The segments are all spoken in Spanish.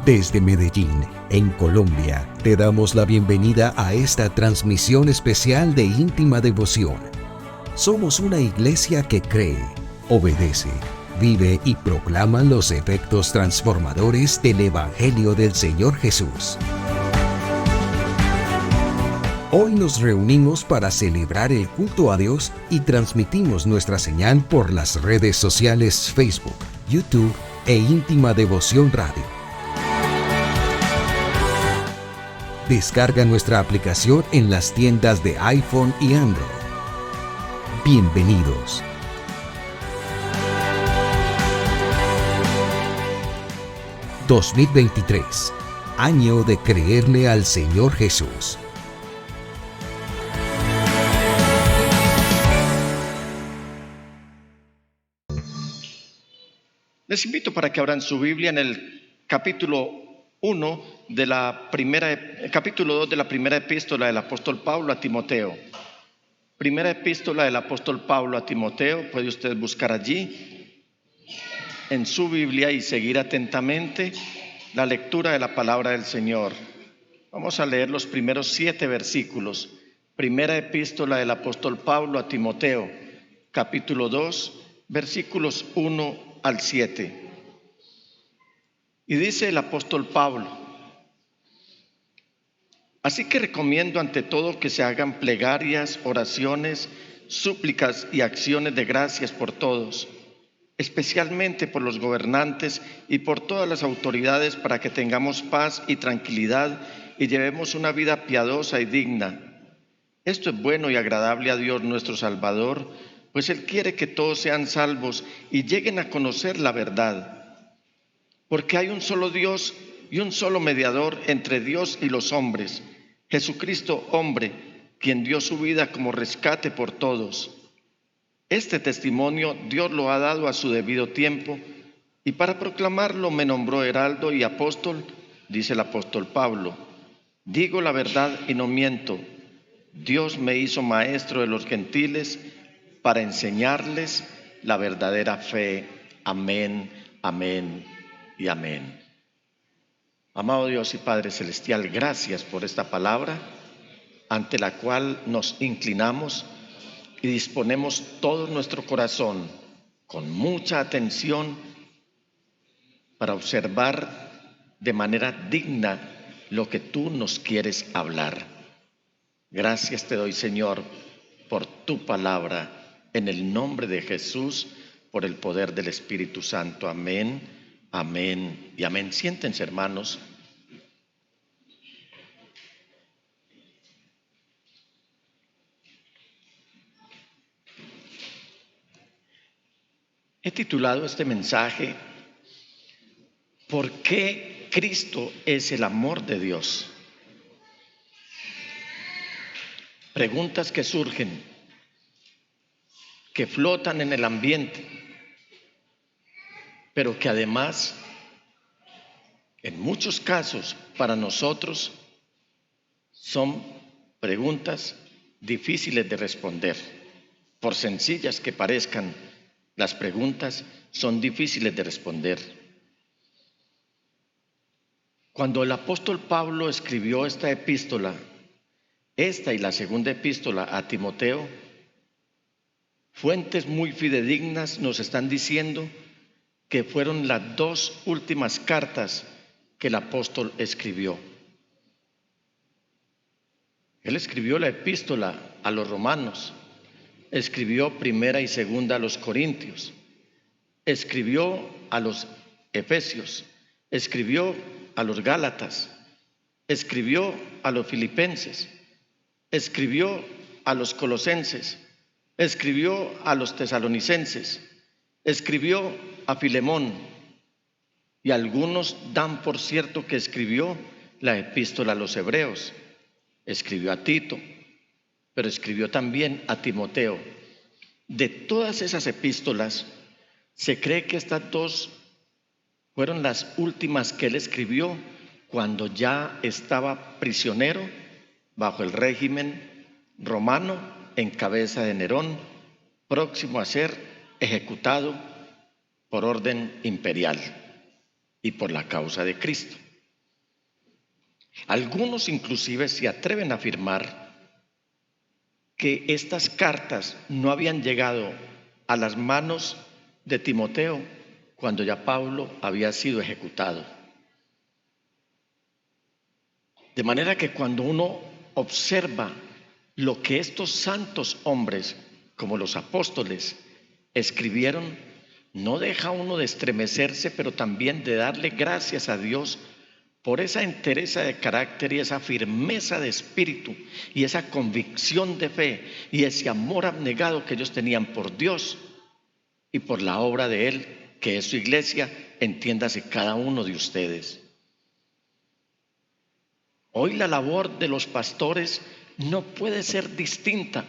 Desde Medellín, en Colombia, te damos la bienvenida a esta transmisión especial de íntima devoción. Somos una iglesia que cree, obedece, vive y proclama los efectos transformadores del Evangelio del Señor Jesús. Hoy nos reunimos para celebrar el culto a Dios y transmitimos nuestra señal por las redes sociales Facebook, YouTube e Íntima Devoción Radio. Descarga nuestra aplicación en las tiendas de iPhone y Android. Bienvenidos. ...2023... año de creerle al Señor Jesús. Les invito para que abran su Biblia en el capítulo 2 de la primera epístola del apóstol Pablo a Timoteo. Primera epístola del apóstol Pablo a Timoteo, puede usted buscar allí en su Biblia y seguir atentamente la lectura de la palabra del Señor. Vamos a leer los primeros 7 versículos. Primera epístola del apóstol Pablo a Timoteo, capítulo 2, versículos 1 al 7. Y dice el apóstol Pablo: así que recomiendo ante todo que se hagan plegarias, oraciones, súplicas y acciones de gracias por todos, especialmente por los gobernantes y por todas las autoridades, para que tengamos paz y tranquilidad y llevemos una vida piadosa y digna. Esto es bueno y agradable a Dios nuestro Salvador, pues Él quiere que todos sean salvos y lleguen a conocer la verdad. Porque hay un solo Dios y un solo mediador entre Dios y los hombres, Jesucristo hombre, quien dio su vida como rescate por todos. Este testimonio Dios lo ha dado a su debido tiempo, y para proclamarlo me nombró heraldo y apóstol, dice el apóstol Pablo. Digo la verdad y no miento. Dios me hizo maestro de los gentiles para enseñarles la verdadera fe. Amén, amén y amén. Amado Dios y Padre Celestial, gracias por esta palabra ante la cual nos inclinamos y disponemos todo nuestro corazón con mucha atención para observar de manera digna lo que tú nos quieres hablar. Gracias te doy, Señor, por tu palabra, en el nombre de Jesús, por el poder del Espíritu Santo. Amén, amén y amén. Siéntense, hermanos. He titulado este mensaje: ¿por qué Cristo es el amor de Dios? Preguntas que surgen, que flotan en el ambiente, pero que además, en muchos casos, para nosotros son preguntas difíciles de responder. Por sencillas que parezcan, las preguntas son difíciles de responder. Cuando el apóstol Pablo escribió esta epístola, esta y la segunda epístola a Timoteo, fuentes muy fidedignas nos están diciendo que fueron las 2 últimas cartas que el apóstol escribió. Él escribió la epístola a los romanos, escribió primera y segunda a los corintios, escribió a los efesios, escribió a los gálatas, escribió a los filipenses, escribió a los colosenses, escribió a los tesalonicenses, escribió a Filemón, y algunos dan por cierto que escribió la epístola a los hebreos, escribió a Tito, pero escribió también a Timoteo. De todas esas epístolas, se cree que estas 2 fueron las últimas que él escribió cuando ya estaba prisionero bajo el régimen romano en cabeza de Nerón, próximo a ser ejecutado por orden imperial y por la causa de Cristo. Algunos inclusive se atreven a afirmar que estas cartas no habían llegado a las manos de Timoteo cuando ya Pablo había sido ejecutado. De manera que cuando uno observa lo que estos santos hombres, como los apóstoles, escribieron, no deja uno de estremecerse, pero también de darle gracias a Dios por esa entereza de carácter y esa firmeza de espíritu y esa convicción de fe y ese amor abnegado que ellos tenían por Dios y por la obra de Él, que es su iglesia, entiéndase cada uno de ustedes. Hoy la labor de los pastores no puede ser distinta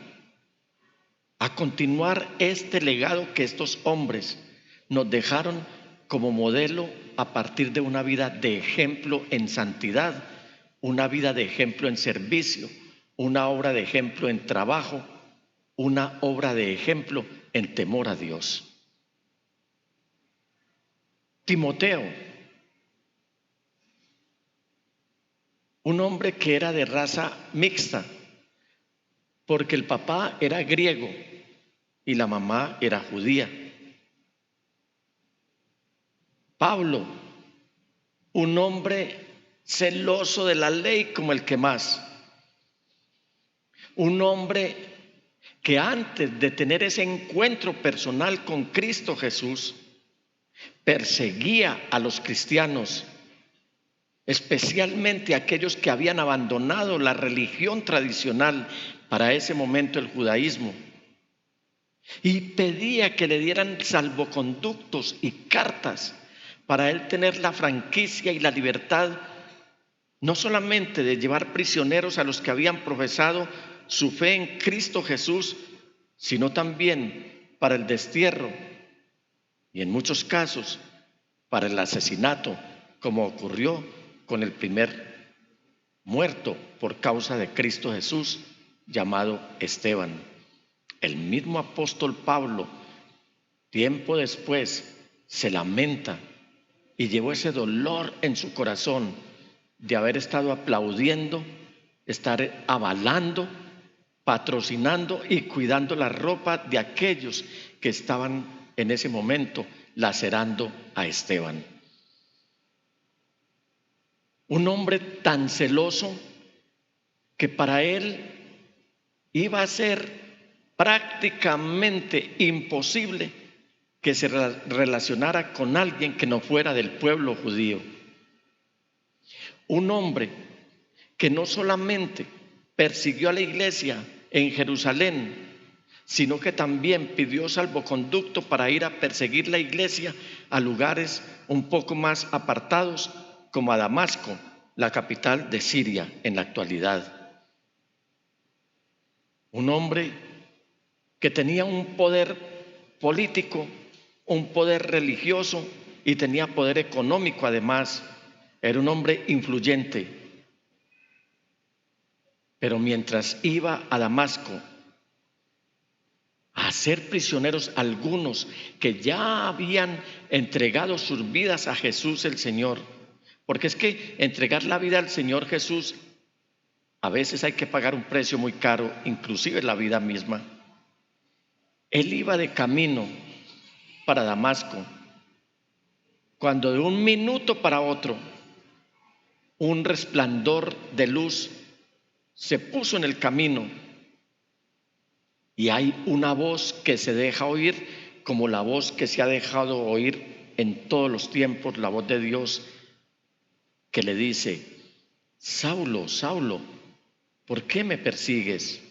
a continuar este legado que estos hombres nos dejaron como modelo a partir de una vida de ejemplo en santidad, una vida de ejemplo en servicio, una obra de ejemplo en trabajo, una obra de ejemplo en temor a Dios. Timoteo, un hombre que era de raza mixta, porque el papá era griego y la mamá era judía. Pablo, un hombre celoso de la ley como el que más. Un hombre que antes de tener ese encuentro personal con Cristo Jesús, perseguía a los cristianos, especialmente aquellos que habían abandonado la religión tradicional, para ese momento el judaísmo, y pedía que le dieran salvoconductos y cartas para él tener la franquicia y la libertad, no solamente de llevar prisioneros a los que habían profesado su fe en Cristo Jesús, sino también para el destierro y en muchos casos para el asesinato, como ocurrió con el primer muerto por causa de Cristo Jesús, llamado Esteban. El mismo apóstol Pablo, tiempo después, se lamenta y llevó ese dolor en su corazón de haber estado aplaudiendo, estar avalando, patrocinando y cuidando la ropa de aquellos que estaban en ese momento lacerando a Esteban. Un hombre tan celoso que para él iba a ser prácticamente imposible que se relacionara con alguien que no fuera del pueblo judío. Un hombre que no solamente persiguió a la iglesia en Jerusalén, sino que también pidió salvoconducto para ir a perseguir la iglesia a lugares un poco más apartados, como a Damasco, la capital de Siria en la actualidad. Un hombre que tenía un poder político, un poder religioso y tenía poder económico además. Era un hombre influyente. Pero mientras iba a Damasco a hacer prisioneros algunos que ya habían entregado sus vidas a Jesús el Señor, porque es que entregar la vida al Señor Jesús a veces hay que pagar un precio muy caro, inclusive la vida misma. Él iba de camino para Damasco, cuando de un minuto para otro un resplandor de luz se puso en el camino y hay una voz que se deja oír, como la voz que se ha dejado oír en todos los tiempos, la voz de Dios que le dice: Saulo, Saulo, ¿por qué me persigues?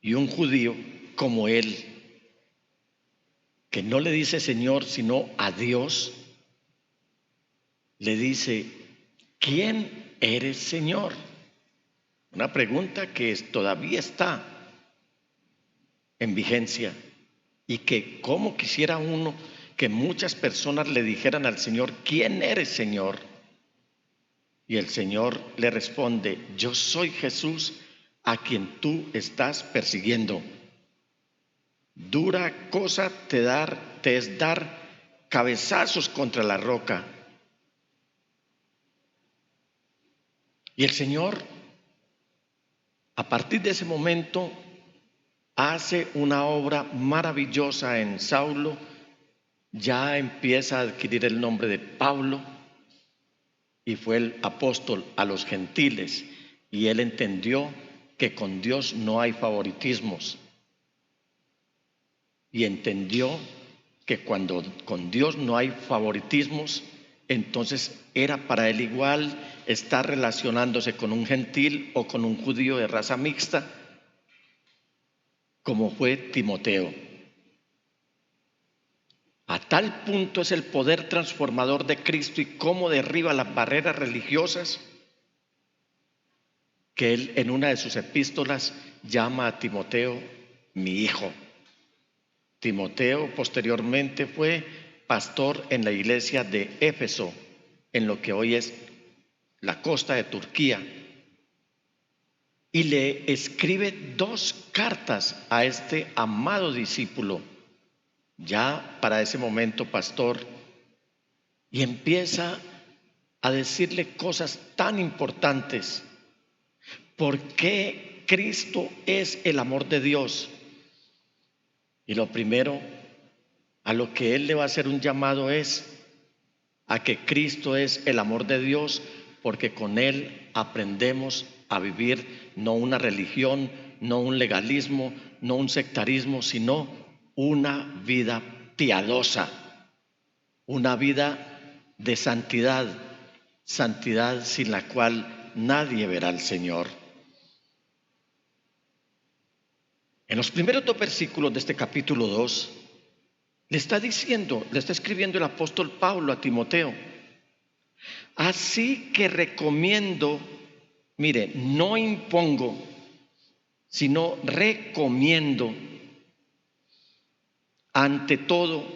Y un judío como él, que no le dice Señor sino a Dios, le dice: ¿quién eres, Señor? Una pregunta que todavía está en vigencia y que como quisiera uno que muchas personas le dijeran al Señor: ¿quién eres, Señor? Y el Señor le responde: yo soy Jesús a quien tú estás persiguiendo. Dura cosa te es dar cabezazos contra la roca. Y el Señor, a partir de ese momento, hace una obra maravillosa en Saulo. Ya empieza a adquirir el nombre de Pablo y fue el apóstol a los gentiles. Y él entendió que con Dios no hay favoritismos. Y entendió que cuando con Dios no hay favoritismos, entonces era para él igual estar relacionándose con un gentil o con un judío de raza mixta, como fue Timoteo. A tal punto es el poder transformador de Cristo y cómo derriba las barreras religiosas, que él en una de sus epístolas llama a Timoteo mi hijo. Timoteo posteriormente fue pastor en la iglesia de Éfeso, en lo que hoy es la costa de Turquía, y le escribe 2 cartas a este amado discípulo, ya para ese momento pastor, y empieza a decirle cosas tan importantes. ¿Por qué Cristo es el amor de Dios? Y lo primero a lo que él le va a hacer un llamado es a que Cristo es el amor de Dios, porque con él aprendemos a vivir no una religión, no un legalismo, no un sectarismo, sino una vida piadosa, una vida de santidad, santidad sin la cual nadie verá al Señor. En los primeros 2 versículos de este capítulo 2, le está escribiendo el apóstol Pablo a Timoteo. Así que recomiendo, mire, no impongo, sino recomiendo, ante todo,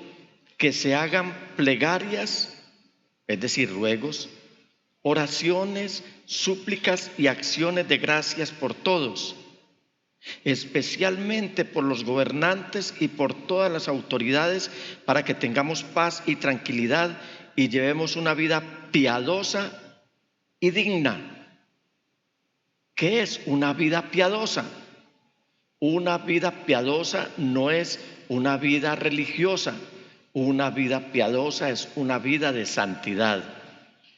que se hagan plegarias, es decir, ruegos, oraciones, súplicas y acciones de gracias por todos, especialmente por los gobernantes y por todas las autoridades, para que tengamos paz y tranquilidad y llevemos una vida piadosa y digna. ¿Qué es una vida piadosa? Una vida piadosa no es una vida religiosa. Una vida piadosa es una vida de santidad.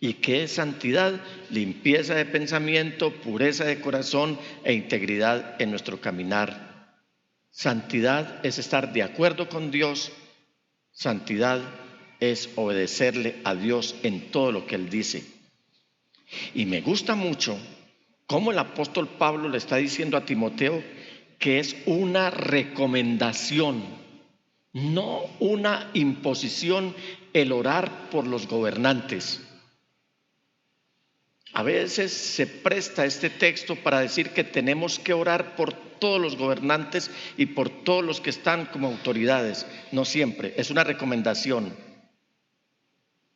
¿Y qué es santidad? Limpieza de pensamiento, pureza de corazón e integridad en nuestro caminar. Santidad es estar de acuerdo con Dios. Santidad es obedecerle a Dios en todo lo que Él dice. Y me gusta mucho cómo el apóstol Pablo le está diciendo a Timoteo que es una recomendación, no una imposición, el orar por los gobernantes. A veces se presta este texto para decir que tenemos que orar por todos los gobernantes y por todos los que están como autoridades. No siempre, es una recomendación.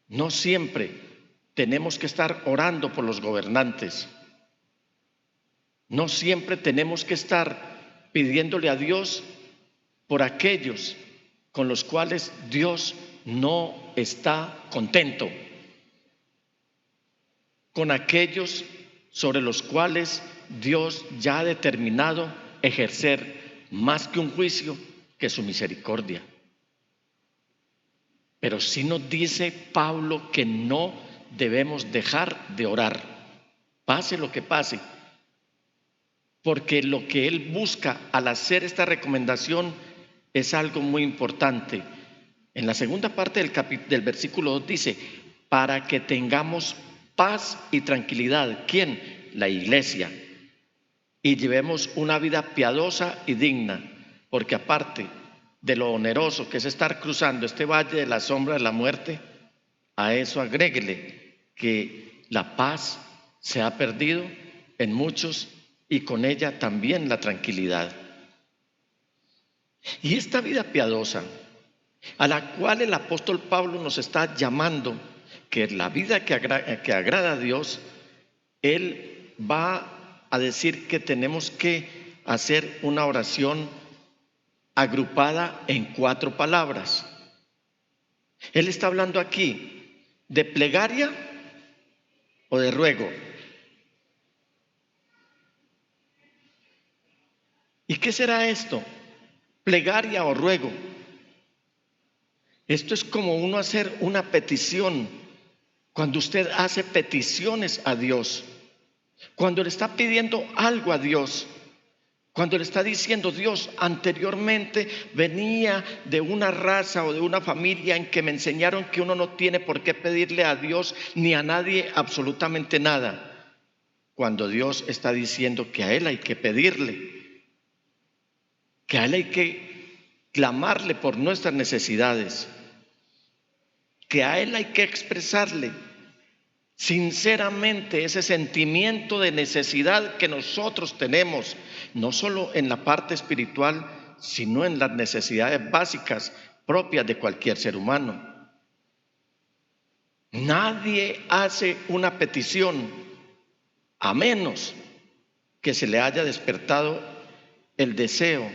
No siempre tenemos que estar orando por los gobernantes. No siempre tenemos que estar pidiéndole a Dios por aquellos con los cuales Dios no está contento, con aquellos sobre los cuales Dios ya ha determinado ejercer más que un juicio, que su misericordia. Pero sí nos dice Pablo que no debemos dejar de orar, pase lo que pase, porque lo que él busca al hacer esta recomendación es algo muy importante. En la segunda parte del versículo 2 dice, para que tengamos paz y tranquilidad. ¿Quién? La iglesia. Y llevemos una vida piadosa y digna, porque aparte de lo oneroso que es estar cruzando este valle de la sombra de la muerte, a eso agréguele que la paz se ha perdido en muchos y con ella también la tranquilidad. Y esta vida piadosa, a la cual el apóstol Pablo nos está llamando, que es la vida que agrada a Dios, él va a decir que tenemos que hacer una oración agrupada en 4 palabras. Él está hablando aquí de plegaria o de ruego. ¿Y qué será esto? Plegaria o ruego. Esto es como uno hacer una petición. Cuando usted hace peticiones a Dios, cuando le está pidiendo algo a Dios, cuando le está diciendo: Dios, anteriormente venía de una raza o de una familia en que me enseñaron que uno no tiene por qué pedirle a Dios ni a nadie absolutamente nada. Cuando Dios está diciendo que a Él hay que pedirle, que a Él hay que clamarle por nuestras necesidades, que a Él hay que expresarle sinceramente ese sentimiento de necesidad que nosotros tenemos, no solo en la parte espiritual, sino en las necesidades básicas propias de cualquier ser humano. Nadie hace una petición a menos que se le haya despertado el deseo,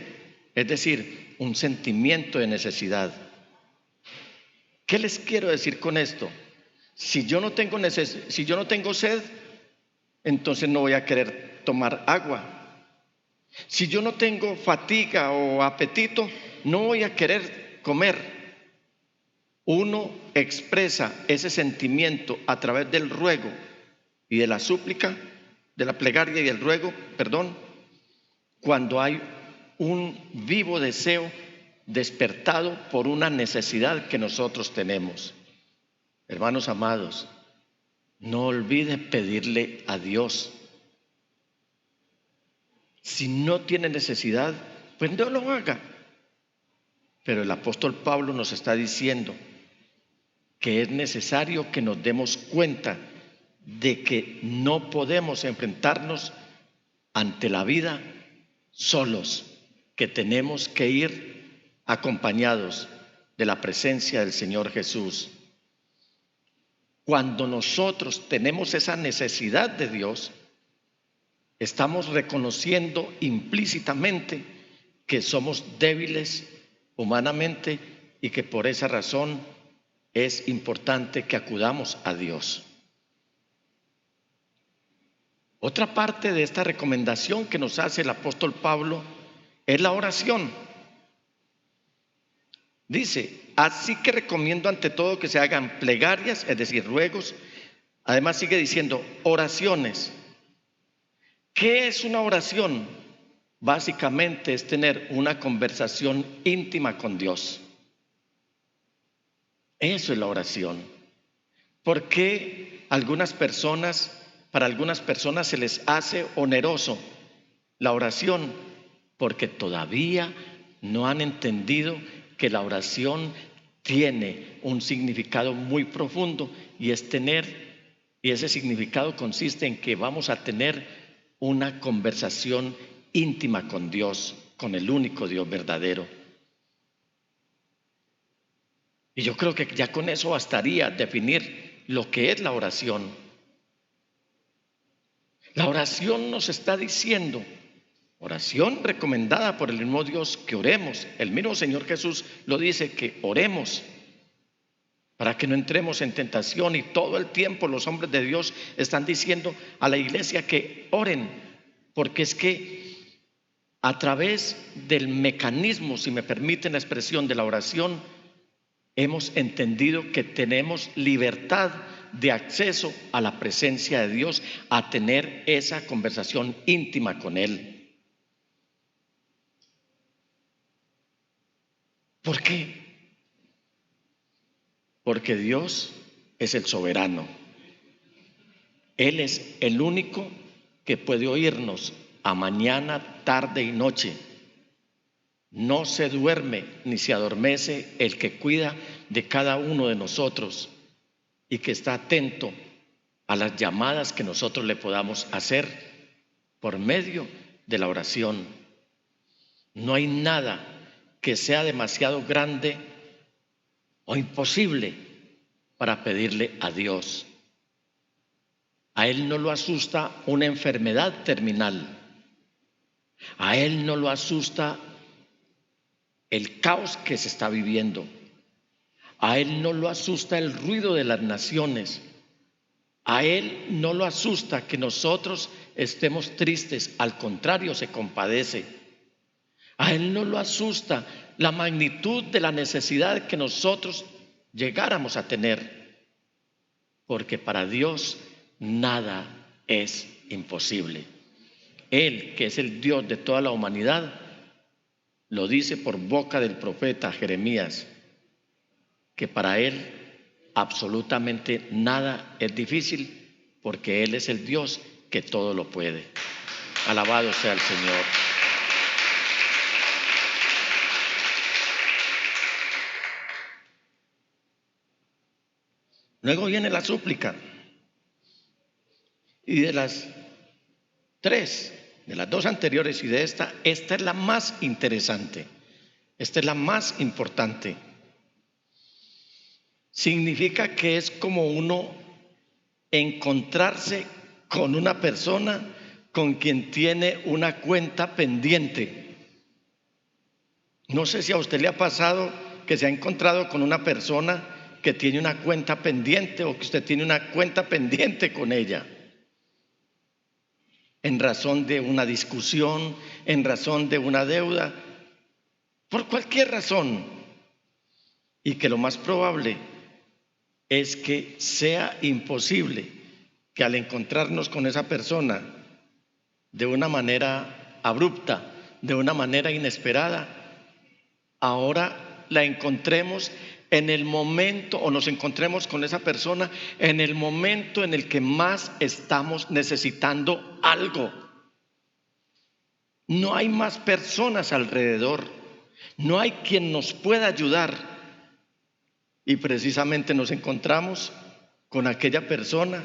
es decir, un sentimiento de necesidad. ¿Qué les quiero decir con esto? Si yo no tengo sed, entonces no voy a querer tomar agua. Si yo no tengo fatiga o apetito, no voy a querer comer. Uno expresa ese sentimiento a través del ruego y de la súplica, de la plegaria y del ruego, cuando hay un vivo deseo despertado por una necesidad que nosotros tenemos. Hermanos amados, no olviden pedirle a Dios. Si no tiene necesidad, pues no lo haga. Pero el apóstol Pablo nos está diciendo que es necesario que nos demos cuenta de que no podemos enfrentarnos ante la vida solos, que tenemos que ir acompañados de la presencia del Señor Jesús. Cuando nosotros tenemos esa necesidad de Dios, estamos reconociendo implícitamente que somos débiles humanamente y que por esa razón es importante que acudamos a Dios. Otra parte de esta recomendación que nos hace el apóstol Pablo es la oración. Dice: así que recomiendo ante todo que se hagan plegarias, es decir, ruegos. Además sigue diciendo oraciones. ¿Qué es una oración? Básicamente es tener una conversación íntima con Dios. Eso es la oración. ¿Por qué para algunas personas se les hace oneroso la oración? Porque todavía no han entendido que la oración tiene un significado muy profundo y ese significado consiste en que vamos a tener una conversación íntima con Dios, con el único Dios verdadero. Y yo creo que ya con eso bastaría definir lo que es la oración. La oración nos está diciendo, oración recomendada por el mismo Dios, que oremos. El mismo Señor Jesús lo dice, que oremos para que no entremos en tentación, y todo el tiempo los hombres de Dios están diciendo a la iglesia que oren, porque es que a través del mecanismo, si me permiten la expresión, de la oración, hemos entendido que tenemos libertad de acceso a la presencia de Dios, a tener esa conversación íntima con Él. ¿Por qué? Porque Dios es el soberano. Él es el único que puede oírnos a mañana, tarde y noche. No se duerme ni se adormece el que cuida de cada uno de nosotros y que está atento a las llamadas que nosotros le podamos hacer por medio de la oración. No hay nada que sea demasiado grande o imposible para pedirle a Dios. A Él no lo asusta una enfermedad terminal. A Él no lo asusta el caos que se está viviendo. A Él no lo asusta el ruido de las naciones. A Él no lo asusta que nosotros estemos tristes. Al contrario, se compadece. A Él no lo asusta la magnitud de la necesidad que nosotros llegáramos a tener, porque para Dios nada es imposible. Él, que es el Dios de toda la humanidad, lo dice por boca del profeta Jeremías, que para Él absolutamente nada es difícil, porque Él es el Dios que todo lo puede. Alabado sea el Señor. Luego viene la súplica. Y de las dos anteriores y de esta es la más interesante. Esta es la más importante. Significa que es como uno encontrarse con una persona con quien tiene una cuenta pendiente. No sé si a usted le ha pasado que se ha encontrado con una persona que tiene una cuenta pendiente o que usted tiene una cuenta pendiente con ella, en razón de una discusión, en razón de una deuda, por cualquier razón, y que lo más probable es que sea imposible que al encontrarnos con esa persona de una manera abrupta, de una manera inesperada, ahora la encontremos en el momento, o nos encontremos con esa persona en el momento en el que más estamos necesitando algo. No hay más personas alrededor, no hay quien nos pueda ayudar, y precisamente nos encontramos con aquella persona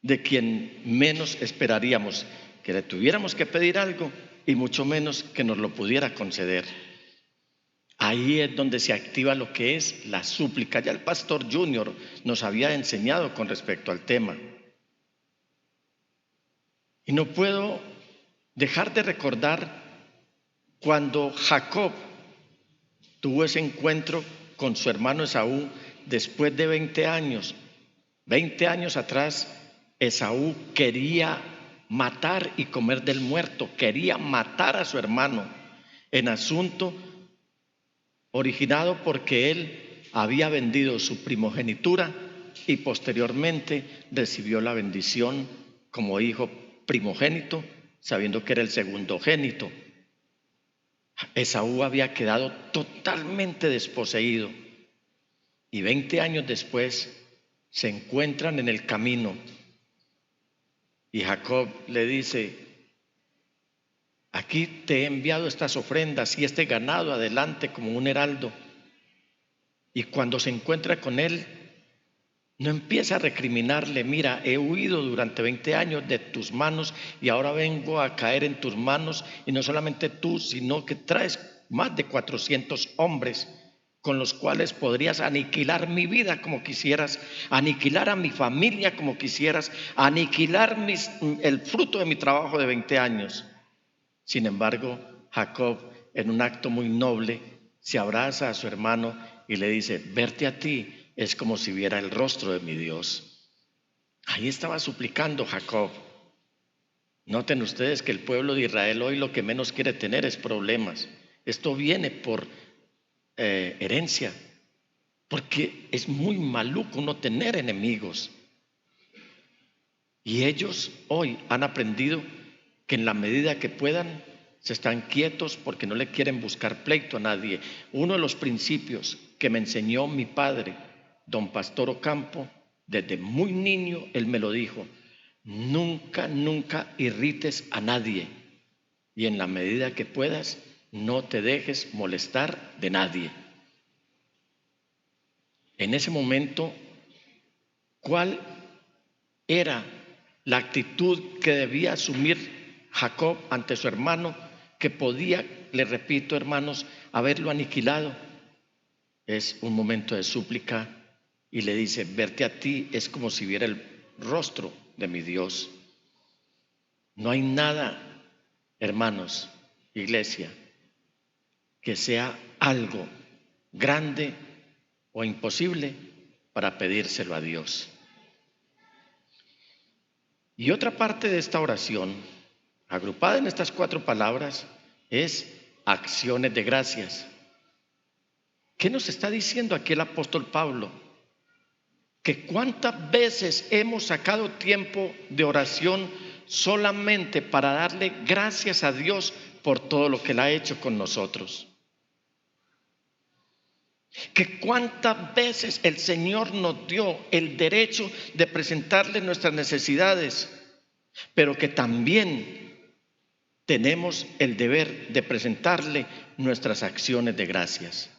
de quien menos esperaríamos que le tuviéramos que pedir algo, y mucho menos que nos lo pudiera conceder. Ahí es donde se activa lo que es la súplica. Ya el pastor Junior nos había enseñado con respecto al tema. Y no puedo dejar de recordar cuando Jacob tuvo ese encuentro con su hermano Esaú después de 20 años. 20 años atrás, Esaú quería matar y comer del muerto, quería matar a su hermano, en asunto originado porque él había vendido su primogenitura y posteriormente recibió la bendición como hijo primogénito, sabiendo que era el segundogénito. Esaú había quedado totalmente desposeído, y 20 años después se encuentran en el camino y Jacob le dice: aquí te he enviado estas ofrendas y este ganado adelante como un heraldo. Y cuando se encuentra con él, no empieza a recriminarle: mira, he huido durante 20 años de tus manos y ahora vengo a caer en tus manos, y no solamente tú, sino que traes más de 400 hombres con los cuales podrías aniquilar mi vida como quisieras, aniquilar a mi familia como quisieras, aniquilar el fruto de mi trabajo de 20 años. Sin embargo, Jacob, en un acto muy noble, se abraza a su hermano y le dice: verte a ti es como si viera el rostro de mi Dios. Ahí estaba suplicando Jacob. Noten ustedes que el pueblo de Israel hoy lo que menos quiere tener es problemas. Esto viene por herencia, porque es muy maluco no tener enemigos. Y ellos hoy han aprendido que en la medida que puedan se están quietos porque no le quieren buscar pleito a nadie. Uno de los principios que me enseñó mi padre, don Pastor Ocampo, desde muy niño, él me lo dijo: nunca irrites a nadie, y en la medida que puedas, no te dejes molestar de nadie. En ese momento, ¿cuál era la actitud que debía asumir Jacob ante su hermano, que podía, le repito, hermanos, haberlo aniquilado? Es un momento de súplica y le dice: verte a ti es como si viera el rostro de mi Dios. No hay nada, hermanos, iglesia, que sea algo grande o imposible para pedírselo a Dios. Y otra parte de esta oración, agrupada en estas 4 palabras, es acciones de gracias. ¿Qué nos está diciendo aquí el apóstol Pablo? Que cuántas veces hemos sacado tiempo de oración solamente para darle gracias a Dios por todo lo que Él ha hecho con nosotros. Que cuántas veces el Señor nos dio el derecho de presentarle nuestras necesidades, pero que también tenemos el deber de presentarle nuestras acciones de gracias.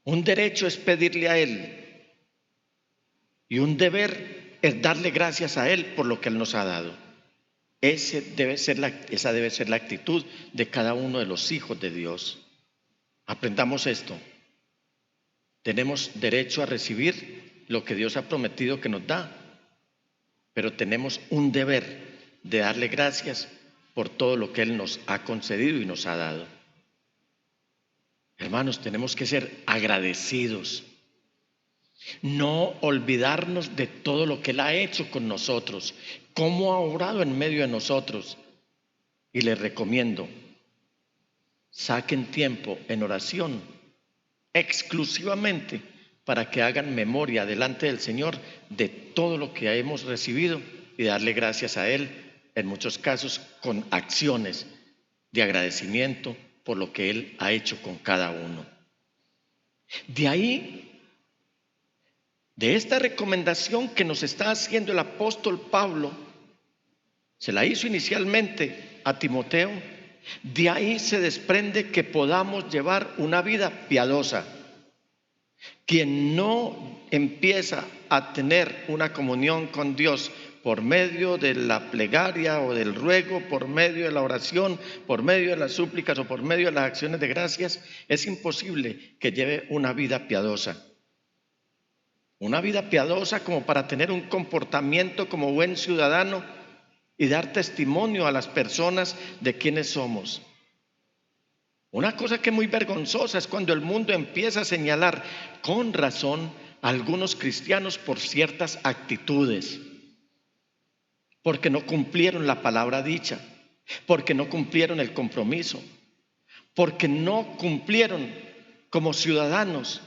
Un derecho es pedirle a Él y un deber es darle gracias a Él por lo que Él nos ha dado. Esa debe ser la actitud de cada uno de los hijos de Dios. Aprendamos esto. Tenemos derecho a recibir lo que Dios ha prometido que nos da, pero tenemos un deber de darle gracias por todo lo que Él nos ha concedido y nos ha dado. Hermanos, tenemos que ser agradecidos. No olvidarnos de todo lo que Él ha hecho con nosotros, cómo ha obrado en medio de nosotros. Y les recomiendo, saquen tiempo en oración exclusivamente para que hagan memoria delante del Señor de todo lo que hemos recibido y darle gracias a Él, en muchos casos con acciones de agradecimiento por lo que Él ha hecho con cada uno. De ahí, de esta recomendación que nos está haciendo el apóstol Pablo, se la hizo inicialmente a Timoteo, de ahí se desprende que podamos llevar una vida piadosa. Quien no empieza a tener una comunión con Dios por medio de la plegaria o del ruego, por medio de la oración, por medio de las súplicas o por medio de las acciones de gracias, es imposible que lleve una vida piadosa. Una vida piadosa como para tener un comportamiento como buen ciudadano y dar testimonio a las personas de quiénes somos. Una cosa que es muy vergonzosa es cuando el mundo empieza a señalar con razón a algunos cristianos por ciertas actitudes, porque no cumplieron la palabra dicha, porque no cumplieron el compromiso, porque no cumplieron como ciudadanos,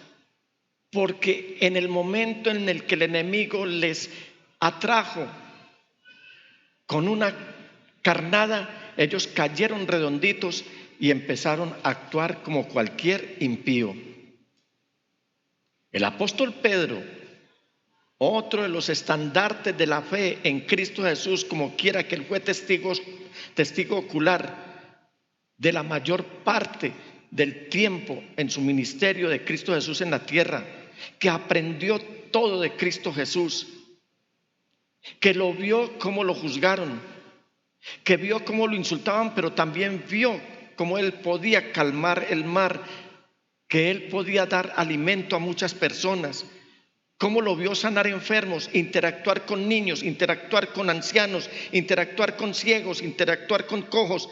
porque en el momento en el que el enemigo les atrajo con una carnada, ellos cayeron redonditos y empezaron a actuar como cualquier impío. El apóstol Pedro, otro de los estandartes de la fe en Cristo Jesús, como quiera que él fue testigo ocular de la mayor parte del tiempo en su ministerio de Cristo Jesús en la tierra, que aprendió todo de Cristo Jesús, que lo vio cómo lo juzgaron, que vio cómo lo insultaban, pero también vio cómo él podía calmar el mar, que él podía dar alimento a muchas personas, cómo lo vio sanar enfermos, interactuar con niños, interactuar con ancianos, interactuar con ciegos, interactuar con cojos.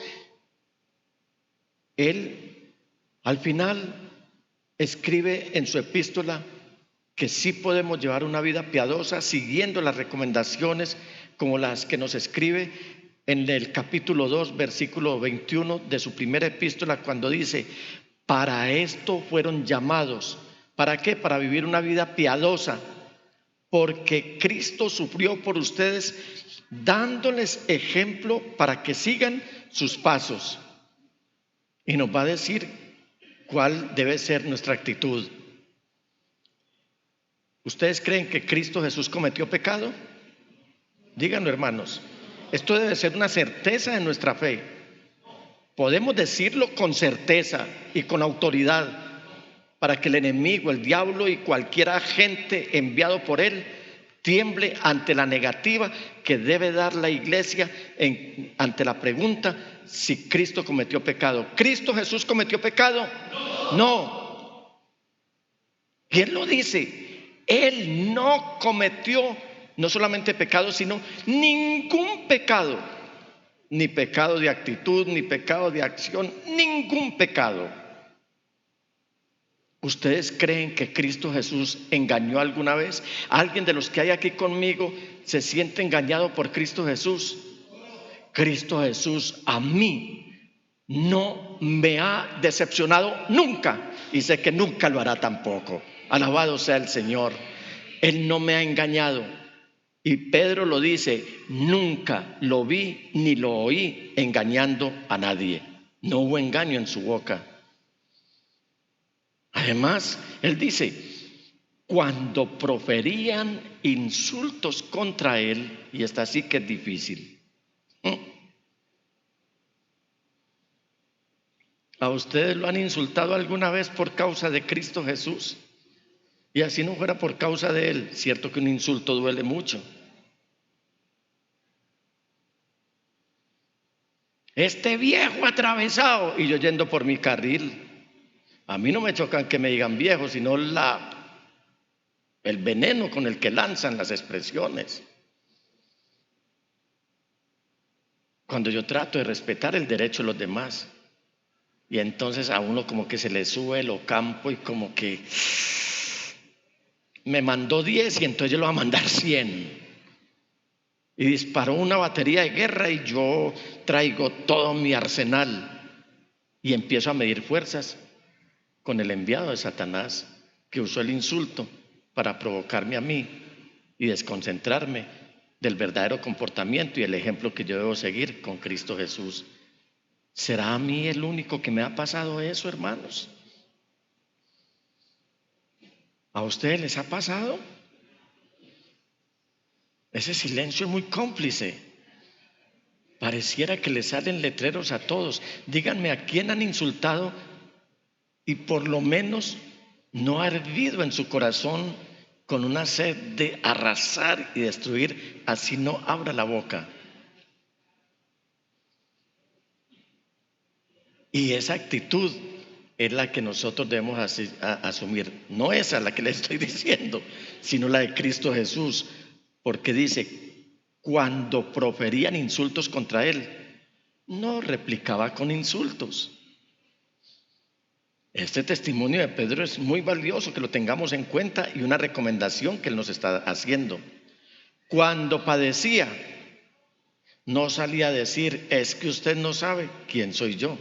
Él al final escribe en su epístola que sí podemos llevar una vida piadosa siguiendo las recomendaciones como las que nos escribe en el capítulo 2, versículo 21 de su primera epístola, cuando dice: para esto fueron llamados. ¿Para qué? Para vivir una vida piadosa, porque Cristo sufrió por ustedes, dándoles ejemplo para que sigan sus pasos. Y nos va a decir cuál debe ser nuestra actitud. ¿Ustedes creen que Cristo Jesús cometió pecado? Díganlo, hermanos. Esto debe ser una certeza de nuestra fe. Podemos decirlo con certeza y con autoridad para que el enemigo, el diablo y cualquier agente enviado por él tiemble ante la negativa que debe dar la iglesia ante la pregunta si Cristo cometió pecado. ¿Cristo Jesús cometió pecado? No. Y él lo dice. Él no cometió no solamente pecado, sino ningún pecado. Ni pecado de actitud, ni pecado de acción, ningún pecado. ¿Ustedes creen que Cristo Jesús engañó alguna vez? ¿Alguien de los que hay aquí conmigo se siente engañado por Cristo Jesús? Cristo Jesús a mí no me ha decepcionado nunca y sé que nunca lo hará tampoco. Alabado sea el Señor. Él no me ha engañado. Y Pedro lo dice, nunca lo vi ni lo oí engañando a nadie. No hubo engaño en su boca. Además, él dice, cuando proferían insultos contra él, y esta sí que es difícil. ¿A ustedes lo han insultado alguna vez por causa de Cristo Jesús? Y así no fuera por causa de Él, cierto que un insulto duele mucho. Este viejo atravesado, y yo yendo por mi carril. A mí no me chocan que me digan viejo, sino el veneno con el que lanzan las expresiones. Cuando yo trato de respetar el derecho de los demás, y entonces a uno como que se le sube el ocampo y como que me mandó 10 y entonces yo le voy a mandar 100. Y disparó una batería de guerra y yo traigo todo mi arsenal y empiezo a medir fuerzas con el enviado de Satanás que usó el insulto para provocarme a mí y desconcentrarme del verdadero comportamiento y el ejemplo que yo debo seguir con Cristo Jesús. ¿Será a mí el único que me ha pasado eso, hermanos? ¿A ustedes les ha pasado? Ese silencio es muy cómplice. Pareciera que le salen letreros a todos. Díganme a quién han insultado y por lo menos no ha hervido en su corazón con una sed de arrasar y destruir, así no abra la boca. Y esa actitud es la que nosotros debemos asumir. No esa la que le estoy diciendo, sino la de Cristo Jesús. Porque dice, cuando proferían insultos contra él, no replicaba con insultos. Este testimonio de Pedro es muy valioso que lo tengamos en cuenta y una recomendación que él nos está haciendo. Cuando padecía, no salía a decir, es que usted no sabe quién soy yo.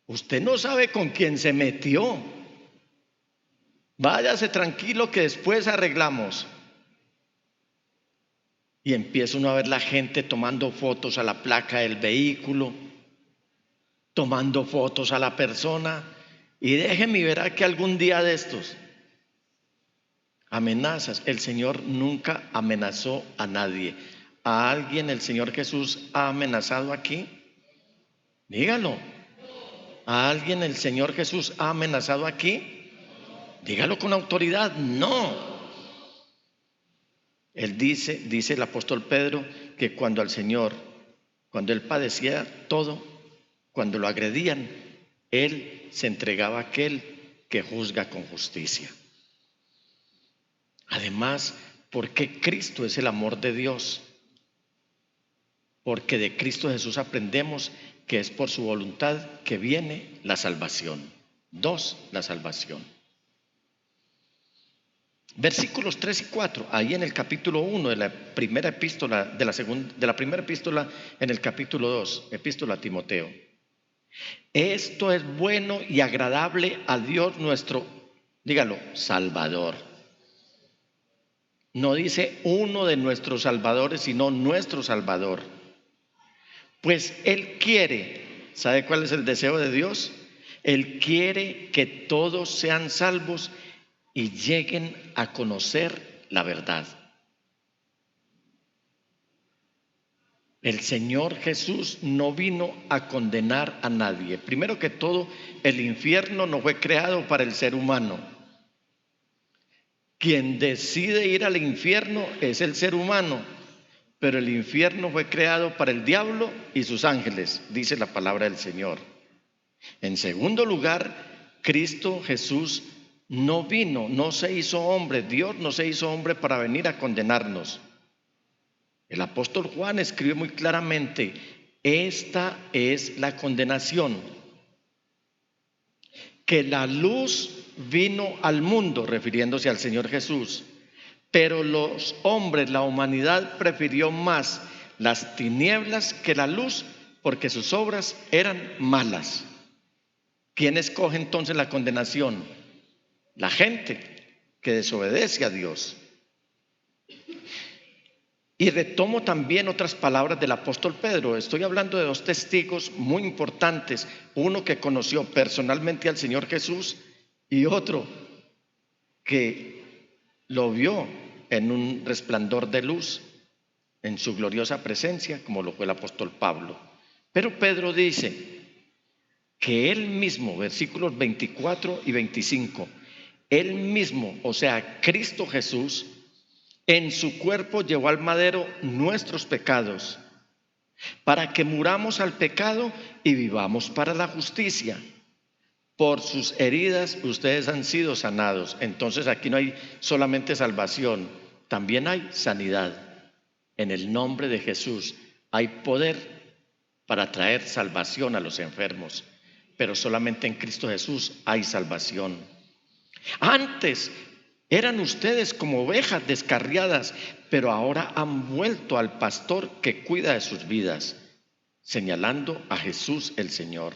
Usted no sabe con quién se metió. Váyase tranquilo que después arreglamos. Y empieza uno a ver la gente tomando fotos a la placa del vehículo, tomando fotos a la persona. Y déjeme ver que algún día de estos amenazas. El Señor nunca amenazó a nadie. ¿A alguien el Señor Jesús ha amenazado aquí? Dígalo. ¿A alguien el Señor Jesús ha amenazado aquí? Dígalo con autoridad. No. Él dice el apóstol Pedro que cuando él padecía todo, cuando lo agredían, él se entregaba a aquel que juzga con justicia. Además, porque Cristo es el amor de Dios. Porque de Cristo Jesús aprendemos que es por su voluntad que viene la salvación. 2, la salvación. Versículos 3 y 4, ahí en el capítulo 1 de la primera epístola, de la primera epístola en el capítulo 2, epístola a Timoteo. Esto es bueno y agradable a Dios nuestro, dígalo, Salvador. No dice uno de nuestros salvadores, sino nuestro Salvador. Pues Él quiere, ¿sabe cuál es el deseo de Dios? Él quiere que todos sean salvos y lleguen a conocer la verdad. El Señor Jesús no vino a condenar a nadie. Primero que todo, el infierno no fue creado para el ser humano. Quien decide ir al infierno es el ser humano, pero el infierno fue creado para el diablo y sus ángeles, dice la palabra del Señor. En segundo lugar, Cristo Jesús no se hizo hombre, Dios no se hizo hombre para venir a condenarnos. El apóstol Juan escribe muy claramente, esta es la condenación, que la luz vino al mundo, refiriéndose al Señor Jesús, pero los hombres, la humanidad prefirió más las tinieblas que la luz porque sus obras eran malas. ¿Quién escoge entonces la condenación? La gente que desobedece a Dios. Y retomo también otras palabras del apóstol Pedro. Estoy hablando de dos testigos muy importantes. Uno que conoció personalmente al Señor Jesús y otro que lo vio en un resplandor de luz, en su gloriosa presencia, como lo fue el apóstol Pablo. Pero Pedro dice que él mismo, versículos 24 y 25, él mismo, o sea, Cristo Jesús, en su cuerpo llevó al madero nuestros pecados, para que muramos al pecado y vivamos para la justicia. Por sus heridas ustedes han sido sanados. Entonces aquí no hay solamente salvación, también hay sanidad. En el nombre de Jesús hay poder para traer salvación a los enfermos, pero solamente en Cristo Jesús hay salvación. Antes eran ustedes como ovejas descarriadas, pero ahora han vuelto al pastor que cuida de sus vidas, señalando a Jesús el Señor.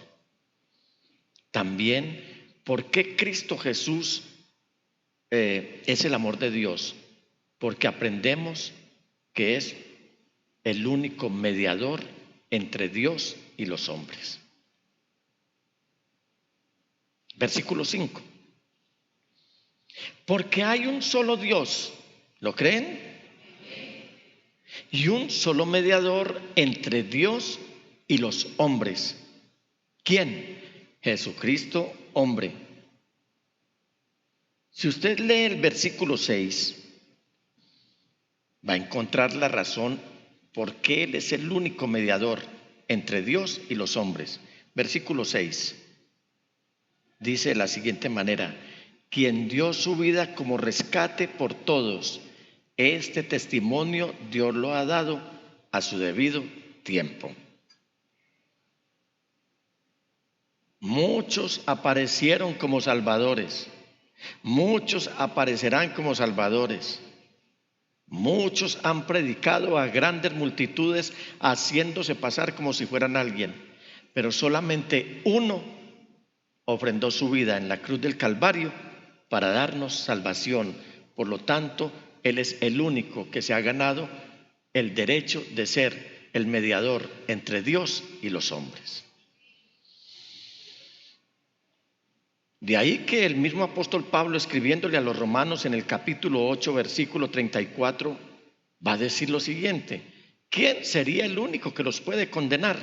También, ¿por qué Cristo Jesús es el amor de Dios? Porque aprendemos que es el único mediador entre Dios y los hombres. Versículo 5. Porque hay un solo Dios, ¿lo creen? Y un solo mediador entre Dios y los hombres. ¿Quién? Jesucristo, hombre. Si usted lee el versículo 6, va a encontrar la razón por qué Él es el único mediador entre Dios y los hombres. Versículo 6 dice de la siguiente manera: quien dio su vida como rescate por todos. Este testimonio Dios lo ha dado a su debido tiempo. Muchos aparecieron como salvadores, muchos aparecerán como salvadores, muchos han predicado a grandes multitudes haciéndose pasar como si fueran alguien, pero solamente uno ofrendó su vida en la cruz del Calvario para darnos salvación. Por lo tanto, Él es el único que se ha ganado el derecho de ser el mediador entre Dios y los hombres. De ahí que el mismo apóstol Pablo, escribiéndole a los romanos en el capítulo 8, versículo 34, va a decir lo siguiente: ¿quién sería el único que los puede condenar?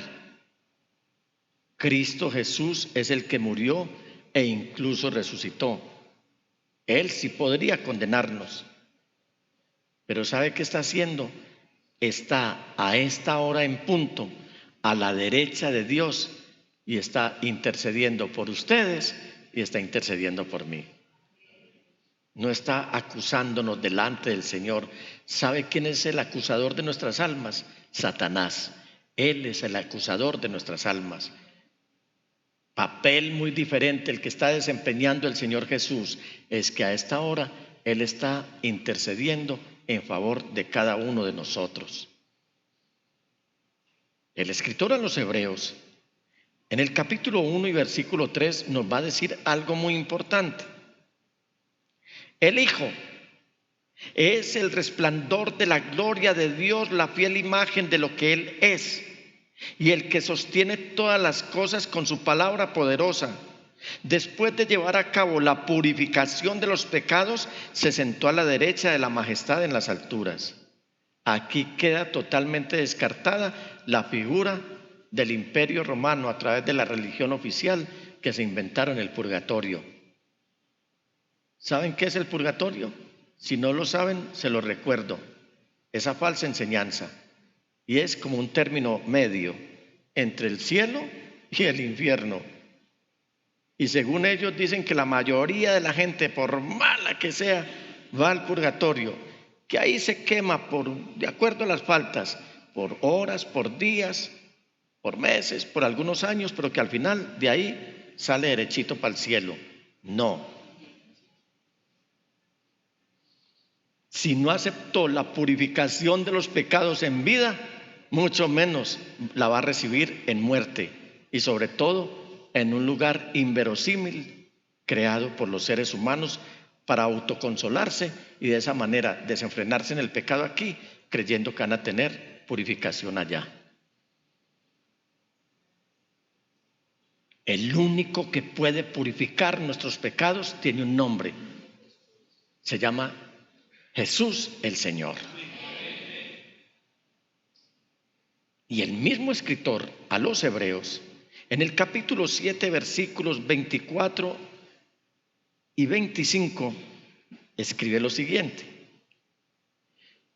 Cristo Jesús es el que murió e incluso resucitó. Él sí podría condenarnos. Pero ¿sabe qué está haciendo? Está a esta hora en punto a la derecha de Dios y está intercediendo por ustedes y está intercediendo por mí. No está acusándonos delante del Señor. ¿Sabe quién es el acusador de nuestras almas? Satanás. Él es el acusador de nuestras almas. Papel muy diferente el que está desempeñando el Señor Jesús es que a esta hora Él está intercediendo en favor de cada uno de nosotros. El escritor a los Hebreos, en el capítulo 1 y versículo 3, nos va a decir algo muy importante. El Hijo es el resplandor de la gloria de Dios, la fiel imagen de lo que Él es, y el que sostiene todas las cosas con su palabra poderosa. Después de llevar a cabo la purificación de los pecados, se sentó a la derecha de la majestad en las alturas. Aquí queda totalmente descartada la figura del imperio romano a través de la religión oficial que se inventaron el purgatorio. ¿Saben qué es el purgatorio? Si no lo saben, se lo recuerdo. Esa falsa enseñanza. Y es como un término medio entre el cielo y el infierno. Y según ellos dicen que la mayoría de la gente, por mala que sea, va al purgatorio, que ahí se quema de acuerdo a las faltas, por horas, por días, por meses, por algunos años, pero que al final de ahí sale derechito para el cielo. No. Si no aceptó la purificación de los pecados en vida, mucho menos la va a recibir en muerte y sobre todo en un lugar inverosímil creado por los seres humanos para autoconsolarse y de esa manera desenfrenarse en el pecado aquí, creyendo que van a tener purificación allá. El único que puede purificar nuestros pecados tiene un nombre. Se llama Jesús el Señor. Y el mismo escritor a los Hebreos, en el capítulo 7, versículos 24 y 25, escribe lo siguiente: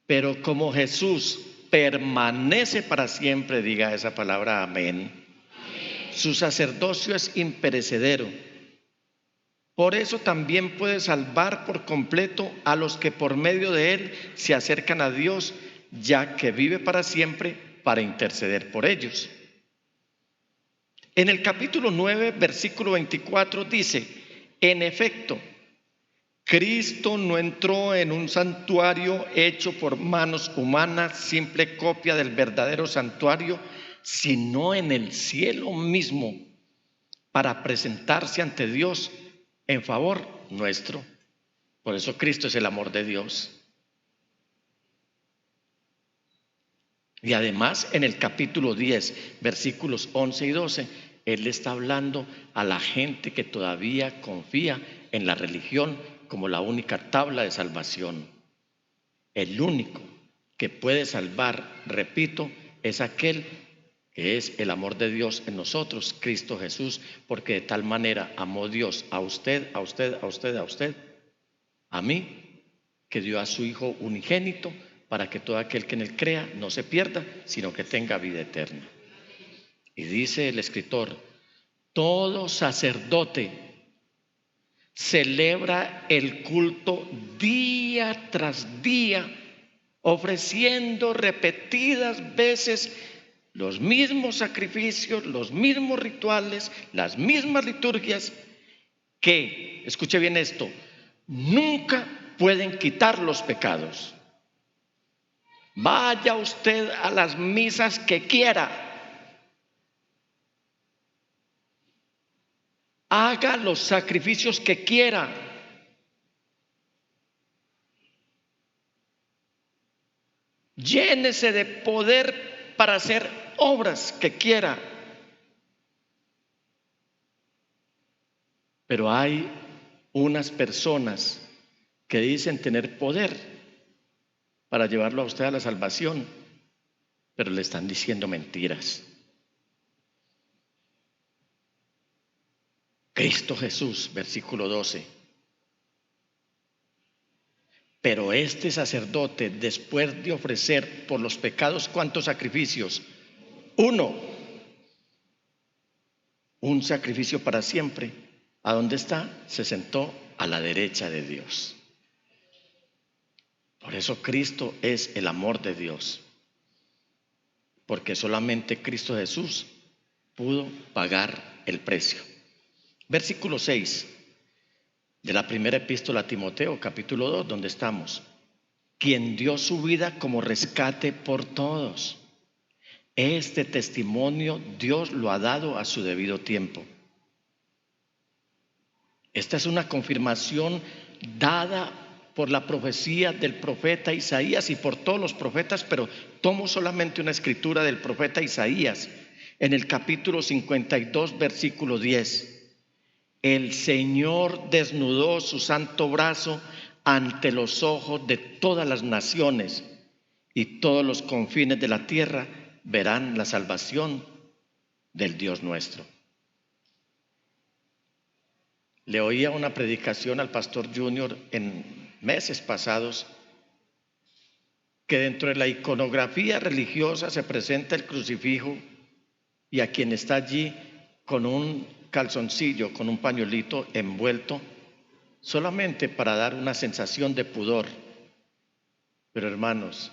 pero como Jesús permanece para siempre, diga esa palabra amén, su sacerdocio es imperecedero. Por eso también puede salvar por completo a los que por medio de él se acercan a Dios, ya que vive para siempre para interceder por ellos. En el capítulo 9, versículo 24 dice: en efecto, Cristo no entró en un santuario hecho por manos humanas, simple copia del verdadero santuario, sino en el cielo mismo, para presentarse ante Dios en favor nuestro. Por eso Cristo es el amor de Dios. Y además en el capítulo 10, versículos 11 y 12, Él está hablando a la gente que todavía confía en la religión como la única tabla de salvación. El único que puede salvar, repito, es aquel que es el amor de Dios en nosotros, Cristo Jesús, porque de tal manera amó Dios a usted, a usted, a usted, a usted, a mí, que dio a su Hijo unigénito, para que todo aquel que en él crea no se pierda, sino que tenga vida eterna. Y dice el escritor: todo sacerdote celebra el culto día tras día, ofreciendo repetidas veces los mismos sacrificios, los mismos rituales, las mismas liturgias que, escuche bien esto, nunca pueden quitar los pecados. Vaya usted a las misas que quiera, haga los sacrificios que quiera, llénese de poder para hacer obras que quiera, pero hay unas personas que dicen tener poder para llevarlo a usted a la salvación, pero le están diciendo mentiras. Cristo Jesús, versículo 12. Pero este sacerdote, después de ofrecer por los pecados, ¿cuántos sacrificios? Uno. Un sacrificio para siempre. ¿A dónde está? Se sentó a la derecha de Dios. Por eso Cristo es el amor de Dios, porque solamente Cristo Jesús pudo pagar el precio. Versículo 6 de la primera epístola a Timoteo, capítulo 2, donde estamos: quien dio su vida como rescate por todos. Este testimonio Dios lo ha dado a su debido tiempo. Esta es una confirmación dada por la profecía del profeta Isaías y por todos los profetas, pero tomo solamente una escritura del profeta Isaías en el capítulo 52, versículo 10. El Señor desnudó su santo brazo ante los ojos de todas las naciones, y todos los confines de la tierra verán la salvación del Dios nuestro. Le oía una predicación al pastor Junior en meses pasados, que dentro de la iconografía religiosa se presenta el crucifijo y a quien está allí con un calzoncillo, con un pañuelito envuelto, solamente para dar una sensación de pudor. Pero hermanos,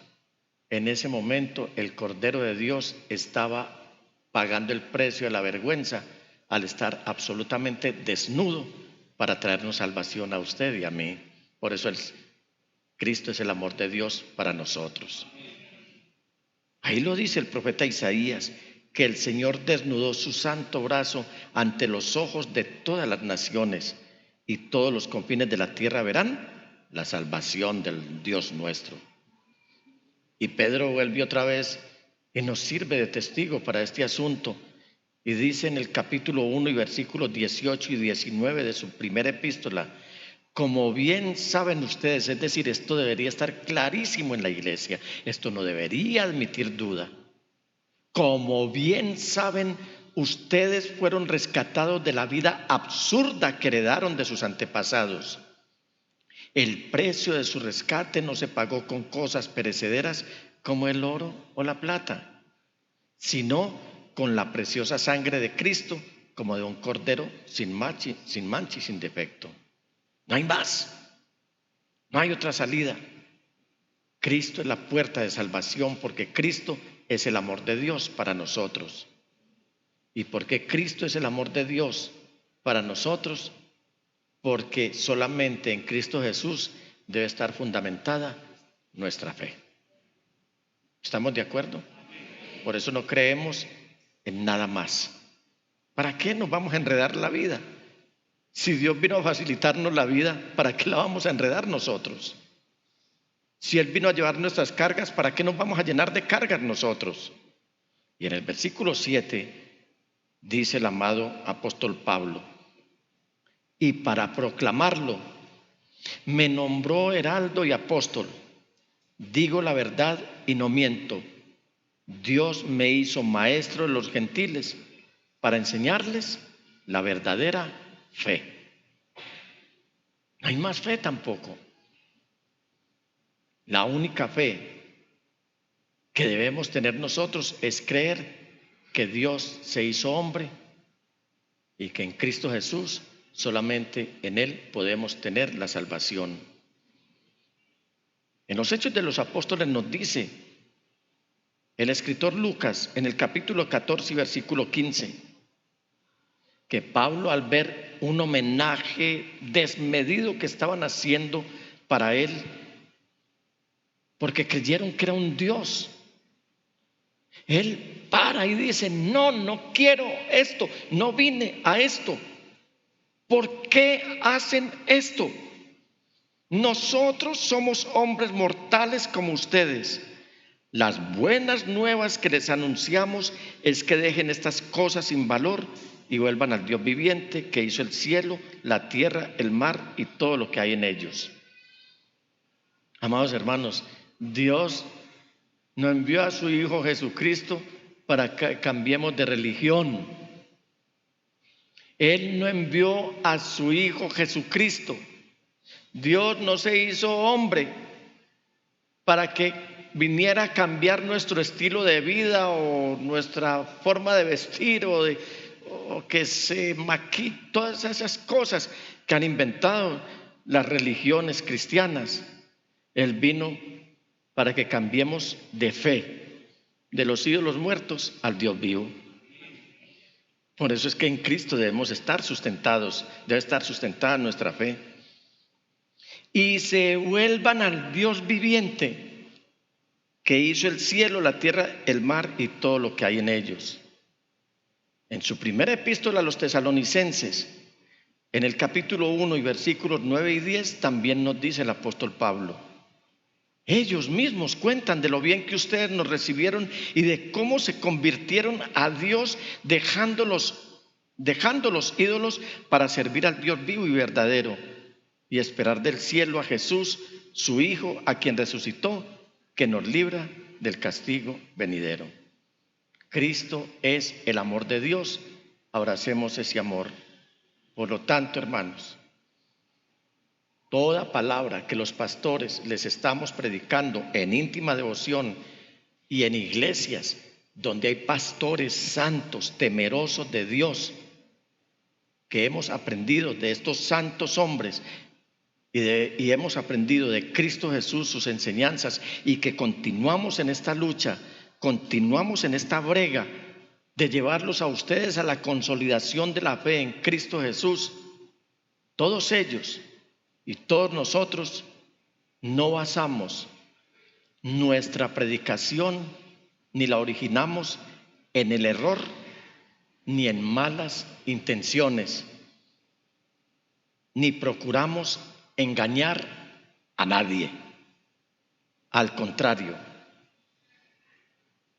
en ese momento el Cordero de Dios estaba pagando el precio de la vergüenza al estar absolutamente desnudo para traernos salvación a usted y a mí. Por eso Cristo es el amor de Dios para nosotros. Ahí lo dice el profeta Isaías, que el Señor desnudó su santo brazo ante los ojos de todas las naciones, y todos los confines de la tierra verán la salvación del Dios nuestro. Y Pedro vuelve otra vez y nos sirve de testigo para este asunto. Y dice en el capítulo 1 y versículos 18 y 19 de su primera epístola: como bien saben ustedes, es decir, esto debería estar clarísimo en la iglesia, esto no debería admitir duda. Como bien saben, ustedes fueron rescatados de la vida absurda que heredaron de sus antepasados. El precio de su rescate no se pagó con cosas perecederas como el oro o la plata, sino con la preciosa sangre de Cristo, como de un cordero sin mancha y sin defecto. No hay más, no hay otra salida. Cristo es la puerta de salvación, porque Cristo es el amor de Dios para nosotros. ¿Y por qué Cristo es el amor de Dios para nosotros? Porque solamente en Cristo Jesús debe estar fundamentada nuestra fe. ¿Estamos de acuerdo? Por eso no creemos en nada más. ¿Para qué nos vamos a enredar la vida? Si Dios vino a facilitarnos la vida, ¿para qué la vamos a enredar nosotros? Si Él vino a llevar nuestras cargas, ¿para qué nos vamos a llenar de cargas nosotros? Y en el versículo 7 dice el amado apóstol Pablo: y para proclamarlo me nombró heraldo y apóstol. Digo la verdad y no miento. Dios me hizo maestro de los gentiles para enseñarles la verdadera fe. No hay más fe tampoco. La única fe que debemos tener nosotros es creer que Dios se hizo hombre y que en Cristo Jesús solamente en Él podemos tener la salvación. En los Hechos de los Apóstoles nos dice el escritor Lucas en el capítulo 14 y versículo 15 que Pablo, al ver un homenaje desmedido que estaban haciendo para él, porque creyeron que era un Dios, él para y dice: no quiero esto, no vine a esto. ¿Por qué hacen esto? Nosotros somos hombres mortales como ustedes. Las buenas nuevas que les anunciamos es que dejen estas cosas sin valor y vuelvan al Dios viviente, que hizo el cielo, la tierra, el mar y todo lo que hay en ellos. Amados hermanos, Dios no envió a su Hijo Jesucristo para que cambiemos de religión. Él no envió a su Hijo Jesucristo. Dios no se hizo hombre para que viniera a cambiar nuestro estilo de vida o nuestra forma de vestir o que se maquille, todas esas cosas que han inventado las religiones cristianas. Él vino para que cambiemos de fe, de los ídolos muertos al Dios vivo. Por eso es que en Cristo debemos estar sustentados, debe estar sustentada nuestra fe. Y se vuelvan al Dios viviente, que hizo el cielo, la tierra, el mar y todo lo que hay en ellos. En su primera epístola a los tesalonicenses, en el capítulo 1 y versículos 9 y 10, también nos dice el apóstol Pablo: ellos mismos cuentan de lo bien que ustedes nos recibieron y de cómo se convirtieron a Dios dejando los ídolos para servir al Dios vivo y verdadero y esperar del cielo a Jesús, su Hijo, a quien resucitó, que nos libra del castigo venidero. Cristo es el amor de Dios. Abracemos ese amor. Por lo tanto, hermanos, toda palabra que los pastores les estamos predicando en íntima devoción y en iglesias donde hay pastores santos, temerosos de Dios, que hemos aprendido de estos santos hombres y hemos aprendido de Cristo Jesús sus enseñanzas, y que continuamos en esta lucha, continuamos en esta brega de llevarlos a ustedes a la consolidación de la fe en Cristo Jesús. Todos ellos y todos nosotros no basamos nuestra predicación, ni la originamos en el error ni en malas intenciones, ni procuramos engañar a nadie. Al contrario,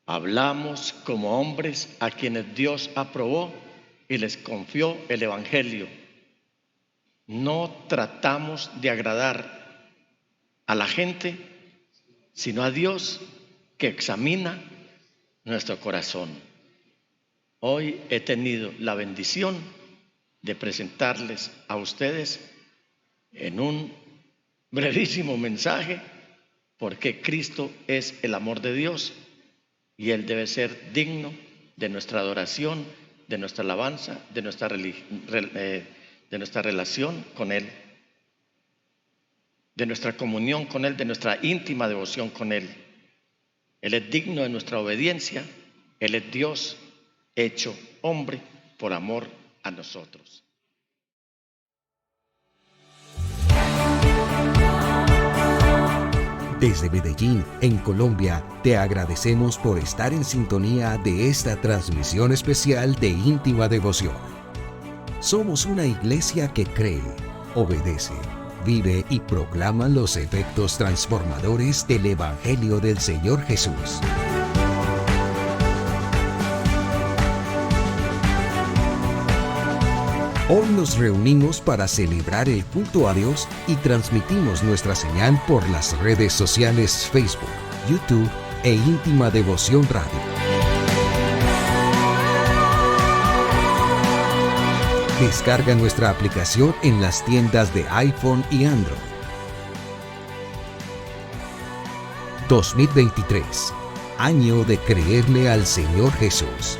hablamos como hombres a quienes Dios aprobó y les confió el Evangelio. No tratamos de agradar a la gente, sino a Dios, que examina nuestro corazón. Hoy he tenido la bendición de presentarles a ustedes en un brevísimo mensaje por qué Cristo es el amor de Dios y Él debe ser digno de nuestra adoración, de nuestra alabanza, de nuestra relación con Él, de nuestra comunión con Él, de nuestra íntima devoción con Él. Él es digno de nuestra obediencia. Él es Dios hecho hombre por amor a nosotros. Desde Medellín, en Colombia, te agradecemos por estar en sintonía de esta transmisión especial de íntima devoción. Somos una iglesia que cree, obedece, vive y proclama los efectos transformadores del Evangelio del Señor Jesús. Hoy nos reunimos para celebrar el culto a Dios y transmitimos nuestra señal por las redes sociales Facebook, YouTube e Íntima Devoción Radio. Descarga nuestra aplicación en las tiendas de iPhone y Android. 2023, año de creerle al Señor Jesús.